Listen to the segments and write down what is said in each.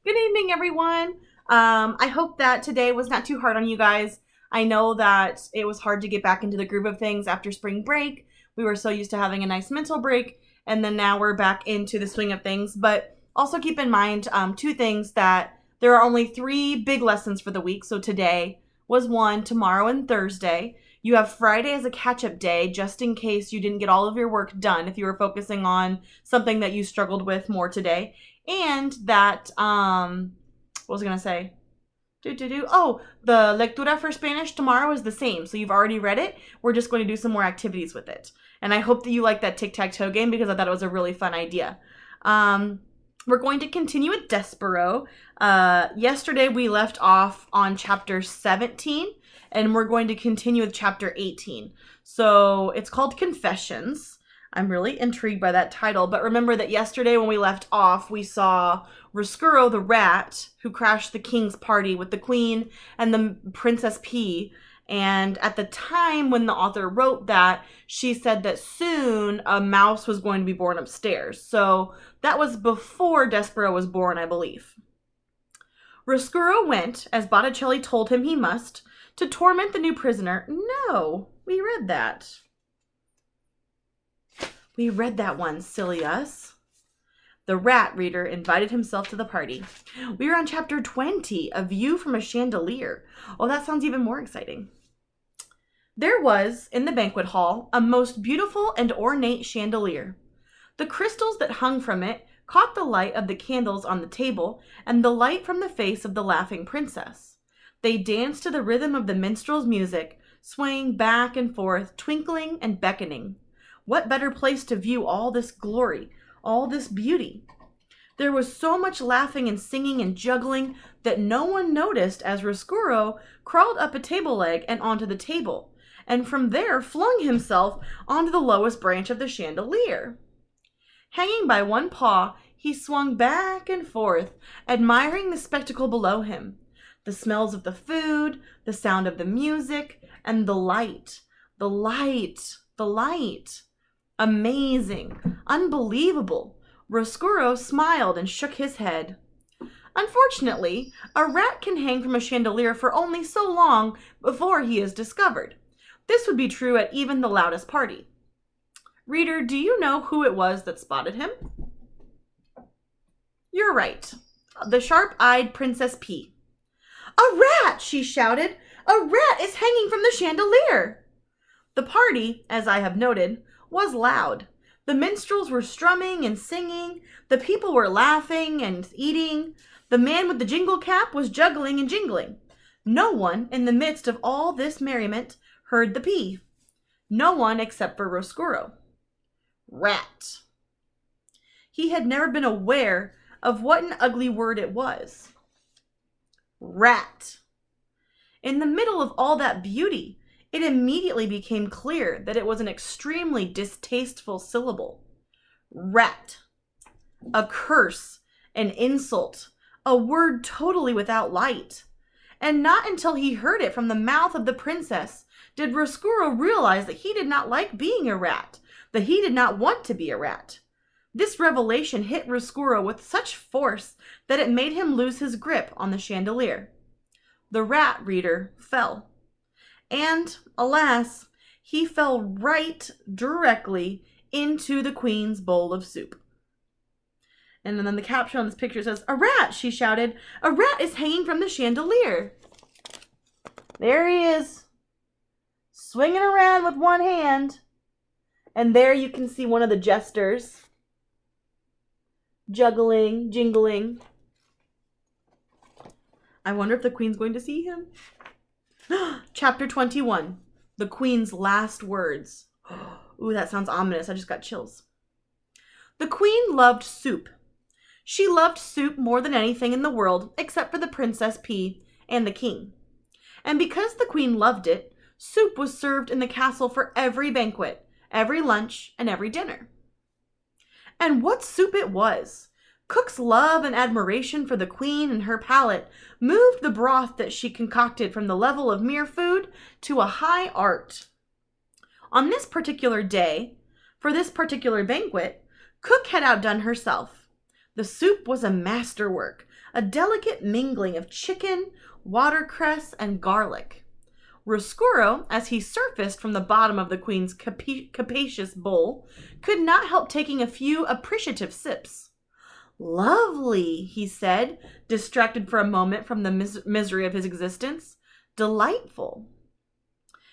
Good evening, everyone. I hope that today was not too hard on you guys. I know that it was hard to get back into the groove of things after spring break. We were so used to having a nice mental break, and then now we're back into the swing of things. But also keep in mind two things that there are only 3 big lessons for the week. So today was one, tomorrow and Thursday. You have Friday as a catch-up day, just in case you didn't get all of your work done if you were focusing on something that you struggled with more today. And that what was I gonna say? Oh, the lectura for Spanish tomorrow is the same. So you've already read it. We're just going to do some more activities with it. And I hope that you like that tic-tac-toe game because I thought it was a really fun idea. We're going to continue with Despero. Yesterday we left off on chapter 17, and we're going to continue with chapter 18. So it's called Confessions. I'm really intrigued by that title, but remember that yesterday when we left off, we saw Roscuro the rat, who crashed the king's party with the queen and the Princess P. And at the time when the author wrote that, she said that soon a mouse was going to be born upstairs. So that was before Despero was born, I believe. Roscuro went, as Botticelli told him he must, to torment the new prisoner. No, we read that. We read that one, silly us. The rat reader invited himself to the party. We are on chapter 20, A View from a Chandelier. Oh, that sounds even more exciting. There was, in the banquet hall, a most beautiful and ornate chandelier. The crystals that hung from it caught the light of the candles on the table and the light from the face of the laughing princess. They danced to the rhythm of the minstrel's music, swaying back and forth, twinkling and beckoning. What better place to view all this glory, all this beauty? There was so much laughing and singing and juggling that no one noticed as Roscuro crawled up a table leg and onto the table, and from there flung himself onto the lowest branch of the chandelier. Hanging by one paw, he swung back and forth, admiring the spectacle below him, the smells of the food, the sound of the music, and the light. Amazing, unbelievable. Roscuro smiled and shook his head. Unfortunately, a rat can hang from a chandelier for only so long before he is discovered. This would be true at even the loudest party. Reader, do you know who it was that spotted him? You're right. The sharp-eyed Princess P. A rat, she shouted. A rat is hanging from the chandelier. The party, as I have noted, was loud. The minstrels were strumming and singing. The people were laughing and eating. The man with the jingle cap was juggling and jingling. No one, in the midst of all this merriment, heard the P. No one except for Roscuro. Rat. He had never been aware of what an ugly word it was. Rat. In the middle of all that beauty, it immediately became clear that it was an extremely distasteful syllable. Rat. A curse, an insult, a word totally without light. And not until he heard it from the mouth of the princess did Roscuro realize that he did not like being a rat, that he did not want to be a rat. This revelation hit Roscuro with such force that it made him lose his grip on the chandelier. The rat reader fell. And, alas, he fell right directly into the queen's bowl of soup. And then the caption on this picture says, "A rat," she shouted. "A rat is hanging from the chandelier." There he is, swinging around with one hand. And there you can see one of the jesters juggling, jingling. I wonder if the queen's going to see him. Chapter 21, The Queen's Last Words. Ooh, that sounds ominous. I just got chills. The queen loved soup. She loved soup more than anything in the world except for the Princess P and the king. And because the queen loved it, soup was served in the castle for every banquet, every lunch, and every dinner. And what soup it was! Cook's love and admiration for the queen and her palate moved the broth that she concocted from the level of mere food to a high art. On this particular day, for this particular banquet, Cook had outdone herself. The soup was a masterwork, a delicate mingling of chicken, watercress, and garlic. Roscuro, as he surfaced from the bottom of the queen's capacious bowl, could not help taking a few appreciative sips. "Lovely," he said, distracted for a moment from the misery of his existence. "Delightful."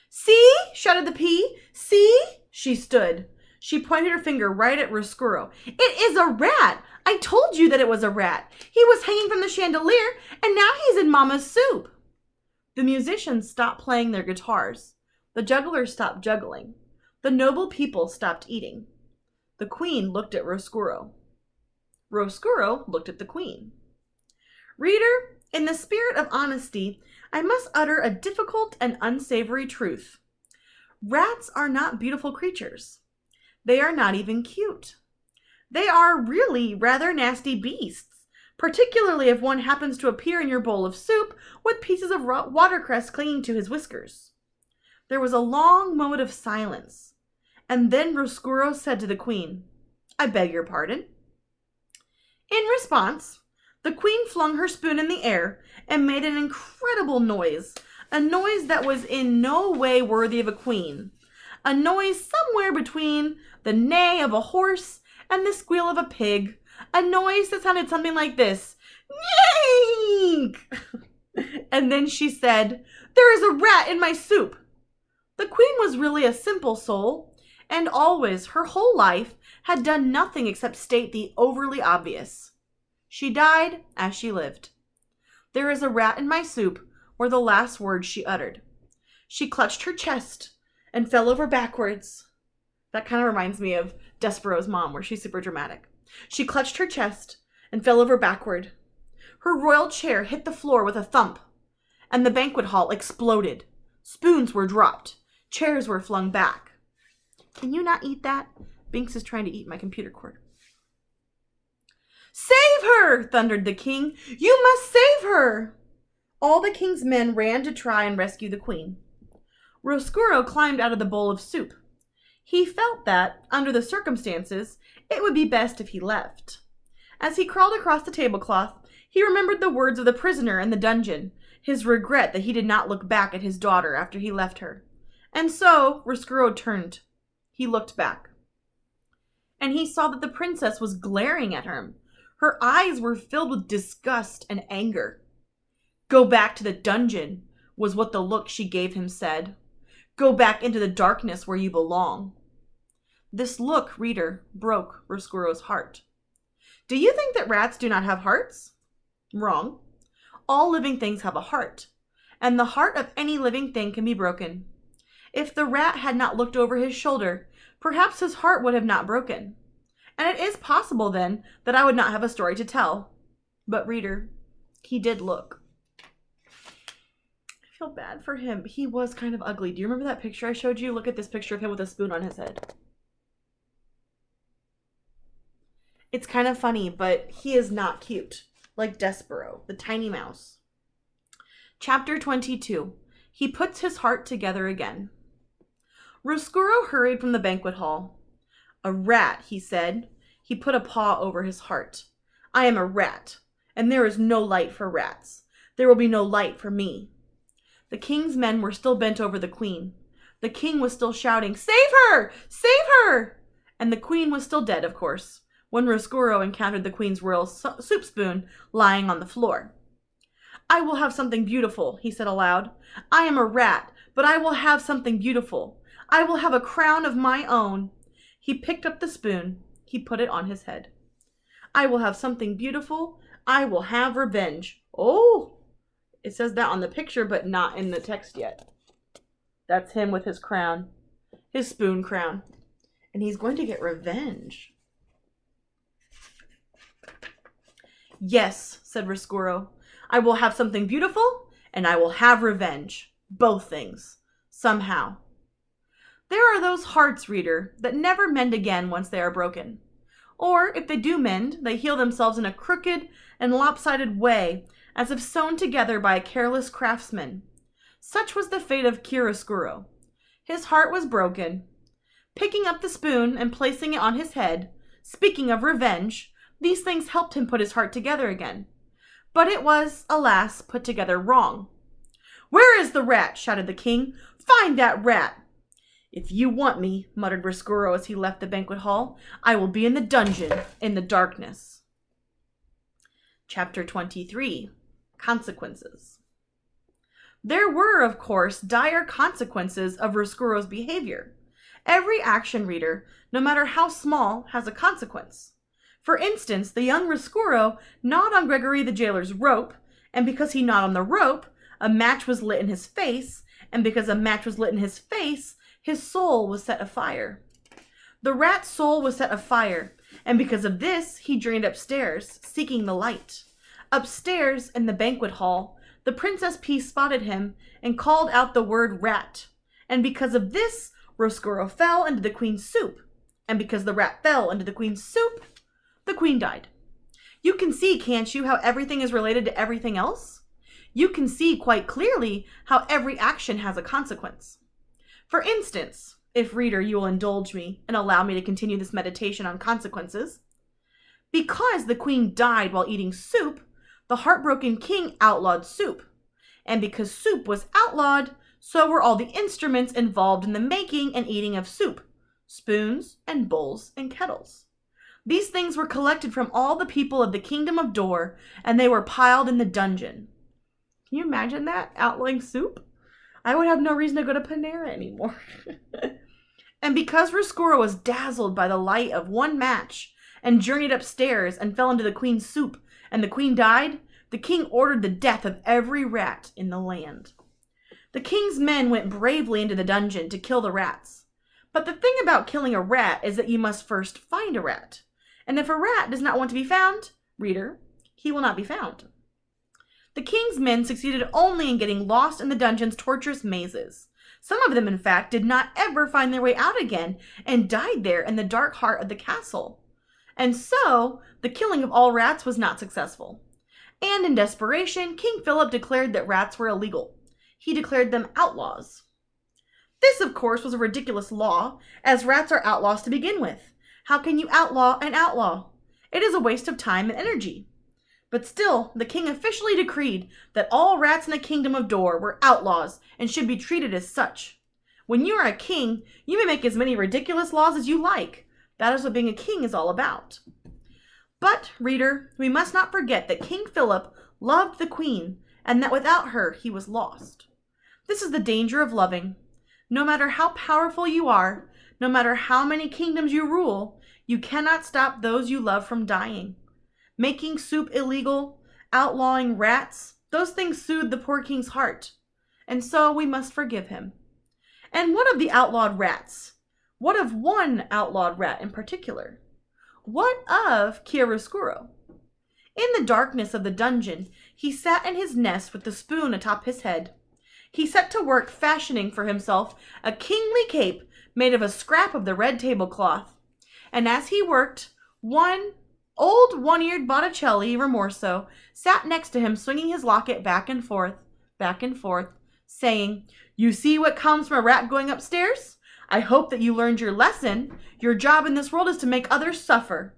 "See!" shouted the pea. "See!" She stood. She pointed her finger right at Roscuro. "It is a rat! I told you that it was a rat. He was hanging from the chandelier, and now he's in Mama's soup." The musicians stopped playing their guitars. The jugglers stopped juggling. The noble people stopped eating. The queen looked at Roscuro. Roscuro looked at the queen. Reader, in the spirit of honesty, I must utter a difficult and unsavory truth. Rats are not beautiful creatures. They are not even cute. They are really rather nasty beasts, particularly if one happens to appear in your bowl of soup with pieces of watercress clinging to his whiskers. There was a long moment of silence, and then Roscuro said to the queen, "I beg your pardon." In response, the queen flung her spoon in the air and made an incredible noise, a noise that was in no way worthy of a queen, a noise somewhere between the neigh of a horse and the squeal of a pig, a noise that sounded something like this: "Yank!" And then she said, "There is a rat in my soup." The queen was really a simple soul, and always, her whole life, had done nothing except state the overly obvious. She died as she lived. "There is a rat in my soup," were the last words she uttered. She clutched her chest and fell over backwards. That kind of reminds me of Despero's mom, where she's super dramatic. She clutched her chest and fell over backward. Her royal chair hit the floor with a thump, and the banquet hall exploded. Spoons were dropped. Chairs were flung back. Can you not eat that? Binks is trying to eat my computer cord. "Save her!" thundered the king. "You must save her!" All the king's men ran to try and rescue the queen. Roscuro climbed out of the bowl of soup. He felt that, under the circumstances, it would be best if he left. As he crawled across the tablecloth, he remembered the words of the prisoner in the dungeon, his regret that he did not look back at his daughter after he left her. And so Roscuro turned. He looked back. And he saw that the princess was glaring at him. Her eyes were filled with disgust and anger. "Go back to the dungeon," was what the look she gave him said. "Go back into the darkness where you belong." This look, reader, broke Roscuro's heart. Do you think that rats do not have hearts? Wrong. All living things have a heart, and the heart of any living thing can be broken. If the rat had not looked over his shoulder, perhaps his heart would have not broken. And it is possible, then, that I would not have a story to tell. But, reader, he did look. I feel bad for him. He was kind of ugly. Do you remember that picture I showed you? Look at this picture of him with a spoon on his head. It's kind of funny, but he is not cute, like Despero, the tiny mouse. Chapter 22. He puts his heart together again. Roscuro hurried from the banquet hall. "A rat," he said. He put a paw over his heart. "I am a rat, and there is no light for rats. There will be no light for me." The king's men were still bent over the queen. The king was still shouting, "Save her! Save her!" And the queen was still dead, of course, when Roscuro encountered the queen's royal soup spoon lying on the floor. "I will have something beautiful," he said aloud. "I am a rat, but I will have something beautiful. I will have a crown of my own." He picked up the spoon. He put it on his head. "I will have something beautiful. I will have revenge." Oh, it says that on the picture, but not in the text yet. That's him with his crown, his spoon crown. And he's going to get revenge. "Yes," said Roscuro. "I will have something beautiful, and I will have revenge. Both things. Somehow." There are those hearts, reader, that never mend again once they are broken. Or, if they do mend, they heal themselves in a crooked and lopsided way, as if sewn together by a careless craftsman. Such was the fate of Chiaroscuro. His heart was broken. Picking up the spoon and placing it on his head, speaking of revenge, These things helped him put his heart together again. But it was, alas, put together wrong. "Where is the rat?" shouted the king. "Find that rat!" "If you want me," muttered Roscuro as he left the banquet hall, "I will be in the dungeon in the darkness." Chapter 23. Consequences. There were, of course, dire consequences of Roscuro's behavior. Every action, reader, no matter how small, has a consequence. For instance, the young Roscuro gnawed on Gregory the jailer's rope, and because he gnawed on the rope, a match was lit in his face, and because a match was lit in his face, his soul was set afire. The rat's soul was set afire, and because of this, he journeyed upstairs, seeking the light. Upstairs, in the banquet hall, the Princess Peace spotted him and called out the word rat, and because of this, Roscuro fell into the queen's soup, and because the rat fell into the queen's soup, the queen died. You can see, can't you, how everything is related to everything else? You can see quite clearly how every action has a consequence. For instance, if reader, you will indulge me and allow me to continue this meditation on consequences, because the queen died while eating soup, the heartbroken king outlawed soup. And because soup was outlawed, so were all the instruments involved in the making and eating of soup, spoons and bowls and kettles. These things were collected from all the people of the kingdom of Dor, and they were piled in the dungeon. Can you imagine that? Outlawing soup? I would have no reason to go to Panera anymore. And because Roscuro was dazzled by the light of one match, and journeyed upstairs and fell into the queen's soup, and the queen died, the king ordered the death of every rat in the land. The king's men went bravely into the dungeon to kill the rats. But the thing about killing a rat is that you must first find a rat. And if a rat does not want to be found, reader, he will not be found. The king's men succeeded only in getting lost in the dungeon's tortuous mazes. Some of them, in fact, did not ever find their way out again and died there in the dark heart of the castle. And so, the killing of all rats was not successful. And in desperation, King Philip declared that rats were illegal. He declared them outlaws. This, of course, was a ridiculous law, as rats are outlaws to begin with. How can you outlaw an outlaw? It is a waste of time and energy. But still, the king officially decreed that all rats in the kingdom of Dor were outlaws and should be treated as such. When you are a king, you may make as many ridiculous laws as you like. That is what being a king is all about. But, reader, we must not forget that King Philip loved the queen, and that without her he was lost. This is the danger of loving. No matter how powerful you are, no matter how many kingdoms you rule, you cannot stop those you love from dying. Making soup illegal, outlawing rats, those things soothed the poor king's heart. And so we must forgive him. And what of the outlawed rats? What of one outlawed rat in particular? What of Chiaroscuro? In the darkness of the dungeon, he sat in his nest with the spoon atop his head. He set to work fashioning for himself a kingly cape made of a scrap of the red tablecloth. And as he worked, one old one-eared Botticelli Rimorso sat next to him, swinging his locket back and forth, saying, "You see what comes from a rat going upstairs? I hope that you learned your lesson. Your job in this world is to make others suffer."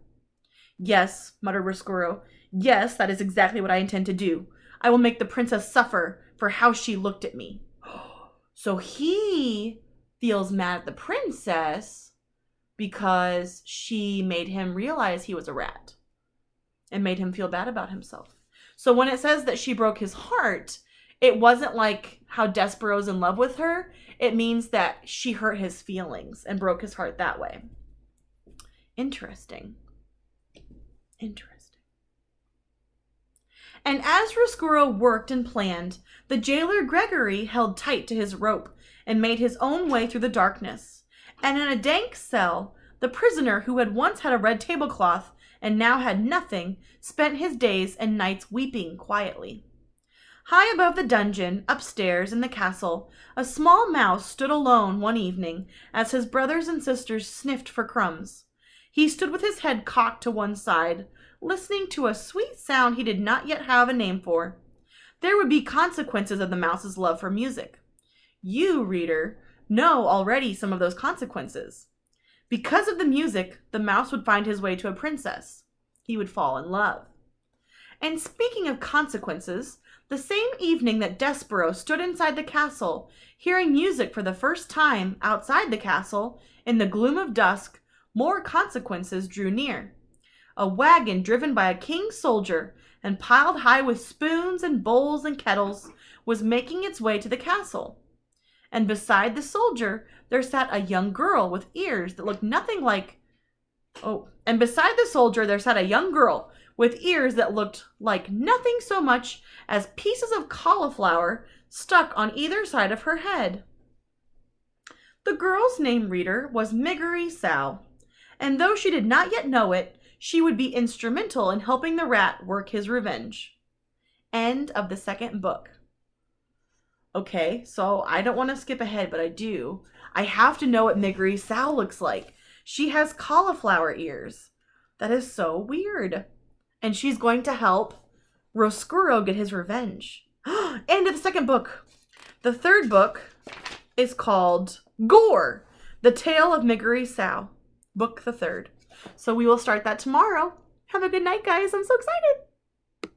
"Yes," muttered Roscuro. "Yes, that is exactly what I intend to do. I will make the princess suffer for how she looked at me." So he feels mad at the princess because she made him realize he was a rat and made him feel bad about himself. So when it says that she broke his heart, it wasn't like how Despero's in love with her. It means that she hurt his feelings and broke his heart that way. Interesting. And as Roscuro worked and planned, the jailer Gregory held tight to his rope and made his own way through the darkness. And in a dank cell, the prisoner who had once had a red tablecloth and now had nothing, spent his days and nights weeping quietly. High above the dungeon, upstairs in the castle, a small mouse stood alone one evening as his brothers and sisters sniffed for crumbs. He stood with his head cocked to one side, listening to a sweet sound he did not yet have a name for. There would be consequences of the mouse's love for music. You, reader, know already some of those consequences. Because of the music, the mouse would find his way to a princess. he would fall in love. And speaking of consequences, the same evening that Despero stood inside the castle, hearing music for the first time outside the castle, in the gloom of dusk, more consequences drew near. A wagon driven by a king's soldier and piled high with spoons and bowls and kettles was making its way to the castle. And beside the soldier there sat a young girl with ears that looked nothing like nothing so much as pieces of cauliflower stuck on either side of her head. The girl's name, reader, was Miggery Sow, and though she did not yet know it, she would be instrumental in helping the rat work his revenge. End of the second book. Okay, so I don't want to skip ahead, but I do. I have to know what Miggery Sow looks like. She has cauliflower ears. That is so weird. And she's going to help Roscuro get his revenge. End of the second book. The third book is called Gore, The Tale of Miggery Sow. Book the third. So we will start that tomorrow. Have a good night, guys. I'm so excited.